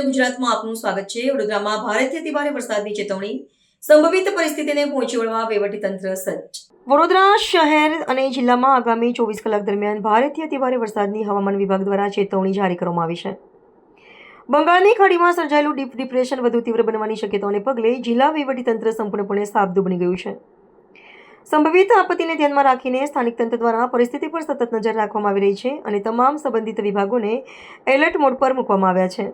ગુજરાતમાં આપનું સ્વાગત છે। વડોદરામાં ભારેથી અતિભારે વરસાદની ચેતવણી, સંભવિત પરિસ્થિતિને પહોંચી વળવા વહીવટીતંત્ર સજ્જ। વડોદરા શહેર અને જિલ્લામાં આગામી 24 કલાક દરમિયાન ભારેથી અતિભારે વરસાદની હવામાન વિભાગ દ્વારા ચેતવણી જારી કરવામાં આવી છે। બંગાળની ખાડીમાં સર્જાયેલું ડીપ ડિપ્રેશન વધુ તીવ્ર બનવાની શક્યતાઓને પગલે જિલ્લા વહીવટીતંત્ર સંપૂર્ણપણે સાબદું બની ગયું છે। સંભવિત આપત્તિને ધ્યાનમાં રાખીને સ્થાનિક તંત્ર દ્વારા પરિસ્થિતિ પર સતત નજર રાખવામાં આવી રહી છે અને તમામ સંબંધિત વિભાગોને એલર્ટ મોડ પર મૂકવામાં આવ્યા છે।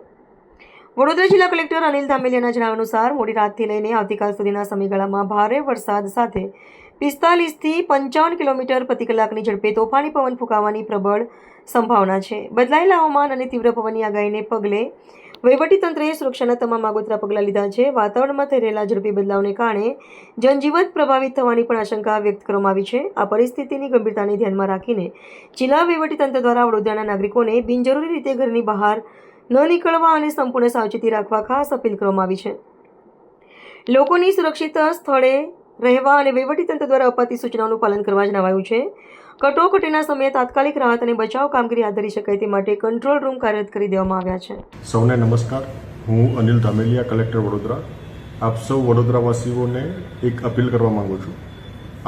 વડોદરા જિલ્લા કલેક્ટર અનિલ ધામેલિયાના જણાવ્યા અનુસાર મોડી રાતથી લઈને આવતીકાલ સુધીના સમયગાળામાં ભારે વરસાદ સાથે 45 થી 55 કિલોમીટર પ્રતિ કલાકની ઝડપે તોફાની પવન ફૂંકાવાની પ્રબળ સંભાવના છે। બદલાયેલા હવામાન અને તીવ્ર પવનની આગાહીને પગલે વહીવટીતંત્રએ સુરક્ષાના તમામ આગોતરા પગલાં લીધા છે। વાતાવરણમાં થઈ રહેલા ઝડપી બદલાવને કારણે જનજીવન પ્રભાવિત થવાની પણ આશંકા વ્યક્ત કરવામાં આવી છે। આ પરિસ્થિતિની ગંભીરતાને ધ્યાનમાં રાખીને જિલ્લા વહીવટીતંત્ર દ્વારા વડોદરાના નાગરિકોને બિનજરૂરી રીતે ઘરની બહાર ન નીકળવા અને સંપૂર્ણ સાવચેતી રાખવા ખાસ અપીલ કરવામાં આવી છે। લોકોની સુરક્ષિત સ્થળે રહેવા અને વહીવટીતંત્ર દ્વારા અપાતી સૂચનાઓનું પાલન કરવા જણાવાયું છે। કટોકટીના સમયે તાત્કાલિક રાહત અને બચાવ કામગીરી હાથ ધરી શકાય તે માટે કંટ્રોલ રૂમ કાર્યરત કરી દેવામાં આવ્યા છે। સૌને નમસ્કાર, હું અનિલ ધામેલિયા, કલેક્ટર વડોદરા। આપ સૌ વડોદરાવાસીઓને એક અપીલ કરવા માંગુ છું।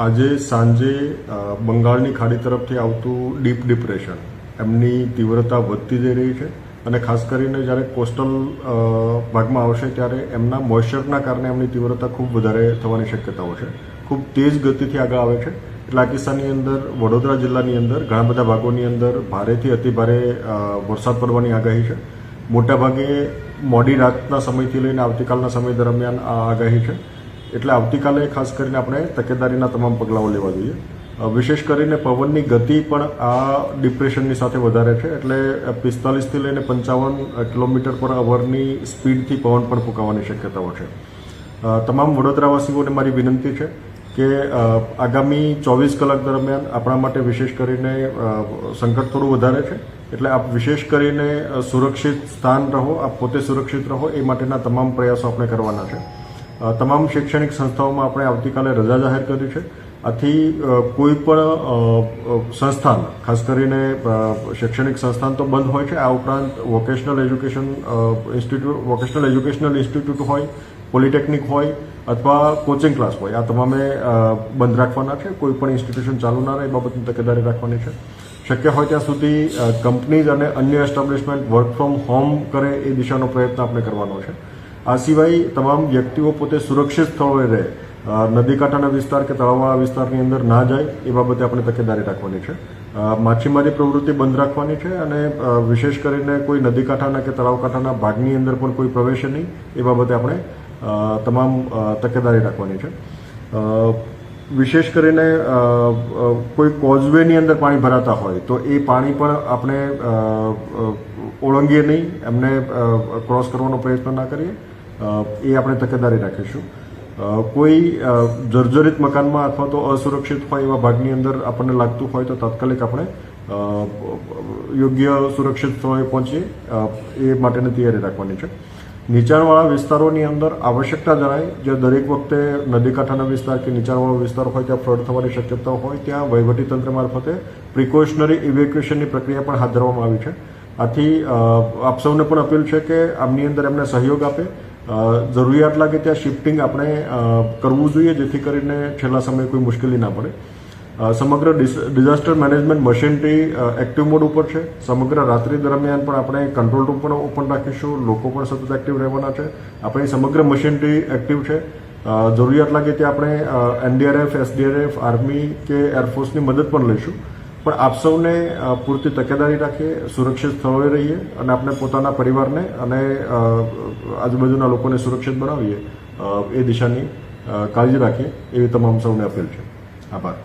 આજે સાંજે બંગાળની ખાડી તરફથી આવતું ડીપ ડિપ્રેશન એમની તીવ્રતા વધતી જઈ રહી છે અને ખાસ કરીને જ્યારે કોસ્ટલ ભાગમાં આવશે ત્યારે એમના મોઇશ્ચરના કારણે એમની તીવ્રતા ખૂબ વધારે થવાની શક્યતાઓ છે। ખૂબ તેજ ગતિથી આગળ આવે છે એટલે આ કિસ્સાની અંદર વડોદરા જિલ્લાની અંદર ઘણા બધા ભાગોની અંદર ભારેથી અતિભારે વરસાદ પડવાની આગાહી છે। મોટાભાગે મોડી રાતના સમયથી લઈને આવતીકાલના સમય દરમિયાન આ આગાહી છે એટલે આવતીકાલે ખાસ કરીને આપણે તકેદારીના તમામ પગલાઓ લેવા જોઈએ। વિશેષ કરીને પવનની ગતિ પણ આ ડિપ્રેશનની સાથે વધારે છે એટલે 45 થી લઈને 55 કિલોમીટર પર અવરની સ્પીડથી પવન પણ ફૂંકાવાની શક્યતાઓ છે। તમામ વડોદરાવાસીઓને મારી વિનંતી છે કે આગામી 24 કલાક દરમિયાન આપણા માટે વિશેષ કરીને સંકટ થોડું વધારે છે એટલે આપ વિશેષ કરીને સુરક્ષિત સ્થાન રહો, આપ પોતે સુરક્ષિત રહો એ માટેના તમામ પ્રયાસો આપણે કરવાના છે। તમામ શૈક્ષણિક સંસ્થાઓમાં આપણે આવતીકાલે રજા જાહેર કરી છે। આથી કોઈ પણ સંસ્થાન, ખાસ કરીને શૈક્ષણિક સંસ્થાન તો બંધ હોય છે, આ ઉપરાંત વોકેશનલ એજ્યુકેશનલ ઇન્સ્ટિટ્યૂટ હોય, પોલિટેકનિક હોય અથવા કોચિંગ ક્લાસ હોય, આ તમામે બંધ રાખવાના છે। કોઈ પણ ઇન્સ્ટિટ્યુશન ચાલુ ના રહે એ બાબતની તકેદારી રાખવાની છે। શક્ય હોય ત્યાં સુધી કંપનીઝ અને અન્ય એસ્ટાબ્લિશમેન્ટ વર્ક ફ્રોમ હોમ કરે એ દિશાનો પ્રયત્ન આપણે કરવાનો છે। આ સિવાય તમામ વ્યક્તિઓ પોતે સુરક્ષિત સ્થળોએ રહે, નદી કાંઠાના વિસ્તાર કે તળાવવાળા વિસ્તારની અંદર ના જાય એ બાબતે આપણે તકેદારી રાખવાની છે। માછીમારી પ્રવૃત્તિ બંધ રાખવાની છે અને વિશેષ કરીને કોઈ નદી કાંઠાના કે તળાવ કાંઠાના ભાગની અંદર પણ કોઈ પ્રવેશે નહીં એ બાબતે આપણે તમામ તકેદારી રાખવાની છે। વિશેષ કરીને કોઈ કોઝવેની અંદર પાણી ભરાતા હોય તો એ પાણી પણ આપણે ઓળંગીએ નહીં, એમને ક્રોસ કરવાનો પ્રયત્ન ના કરીએ, એ આપણે તકેદારી રાખીશું। કોઈ જર્જરિત મકાનમાં અથવા તો અસુરક્ષિત હોય એવા ભાગની અંદર આપણને લાગતું હોય તો તાત્કાલિક આપણે યોગ્ય સુરક્ષિત સ્થળે પહોંચીએ એ માટેની તૈયારી રાખવાની છે। નીચાણવાળા વિસ્તારોની અંદર આવશ્યકતા જણાય, જે દરેક વખતે નદી કાંઠાના વિસ્તાર કે નીચાણવાળો વિસ્તાર હોય ત્યાં ફ્લડ થવાની શક્યતા હોય ત્યાં વહીવટીતંત્ર મારફતે પ્રિકોશનરી ઇવેક્યુએશનની પ્રક્રિયા પણ હાથ ધરવામાં આવી છે। આથી આપ સૌને પણ અપીલ છે કે આમની અંદર એમને સહયોગ આપે, જરૂરિયાત લાગે ત્યાં શિફ્ટિંગ આપણે કરવું જોઈએ જેથી કરીને છેલ્લા સમયે કોઈ મુશ્કેલી ના પડે। સમગ્ર disaster management machinery active mode ઉપર છે। સમગ્ર રાત્રિ દરમિયાન પણ આપણે કંટ્રોલ રૂમ પણ ઓપન રાખીશું, લોકો પણ સતત એક્ટિવ રહેવાના છે। આપણી સમગ્ર મશીનરી એક્ટિવ છે। જરૂરિયાત લાગે ત્યાં આપણે એનડીઆરએફ, એસડીઆરએફ, આર્મી કે એરફોર્સની મદદ પણ લઈશું। પણ આપ સૌને પૂરતી તકેદારી રાખીએ, સુરક્ષિત સ્થળોએ રહીએ અને આપણે પોતાના પરિવારને અને આજુબાજુના લોકોને સુરક્ષિત બનાવીએ એ દિશાની કાળજી રાખીએ એવી તમામ સૌને અપીલ છે। આભાર।